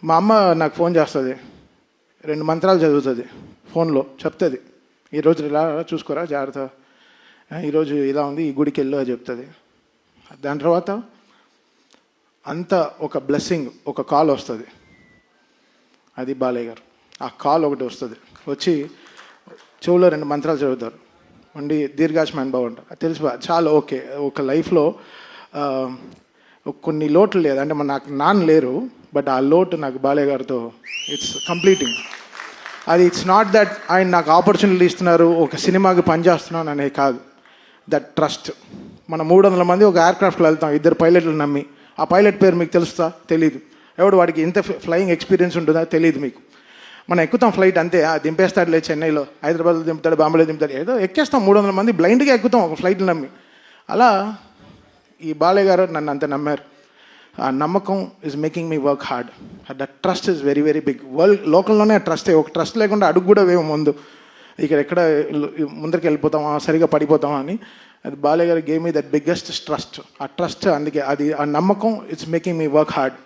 మా అమ్మ నాకు ఫోన్ చేస్తుంది, 2 మంత్రాలు చదువుతుంది ఫోన్లో, చెప్తుంది ఈరోజు ఇలా చూసుకోరా జాగ్రత్త, ఈరోజు ఇలా ఉంది, ఈ గుడికి వెళ్ళు అని చెప్తుంది. దాని తర్వాత అంత ఒక బ్లెస్సింగ్, ఒక కాల్ వస్తుంది, అది బాలయ్య గారు. ఆ కాల్ ఒకటి వస్తుంది, వచ్చి చెవులో 2 మంత్రాలు చదువుతారు, మండి దీర్ఘాయుష్మాన్ భవ అంటారు. తెలుసు చాలా ఓకే. ఒక లైఫ్లో కొన్ని లోట్లు లేదు అంటే నాకు నాన్న లేరు, బట్ ఆ లోటు నాకు బాలయ్య గారితో ఇట్స్ కంప్లీటింగ్. అది ఇట్స్ నాట్ దట్ ఆయన నాకు ఆపర్చునిటీ ఇస్తున్నారు, ఒక సినిమాకి పనిచేస్తున్నాను అనేది కాదు. That trust. మనం 300 మంది ఒక ఎయిర్క్రాఫ్ట్లో వెళ్తాం, 2 పైలట్లు నమ్మి. ఆ పైలట్ పేరు మీకు తెలుస్తా? తెలీదు. ఎవడు వాడికి ఎంత ఫ్లయింగ్ ఎక్స్పీరియన్స్ ఉంటుందో తెలియదు మీకు. మనం ఎక్కుతాం ఫ్లైట్ అంతే, దింపేస్తాడులే చెన్నైలో, హైదరాబాద్లో దింపుతాడు, బాంబేలో దింపుతాడు, ఏదో ఎక్కేస్తాం. 300 మంది బ్లైండ్గా ఎక్కుతాం ఒక ఫ్లైట్లు నమ్మి. అలా ఈ బాలయ్య గారు నన్ను అంత నమ్మారు. ఆ నమ్మకం is making me work hard. That trust is very very big. లోకల్లోనే ట్రస్టే. ఒక ట్రస్ట్ లేకుండా అడుగు కూడా వేయం ముందు. ఎక్కడ ముందరికి వెళ్ళిపోతామా, సరిగా పడిపోతామా అని. అది బాలయ్య గారు game me that biggest trust. ఆ ట్రస్ట్, అందుకే అది ఆ నమ్మకం it's making me work hard.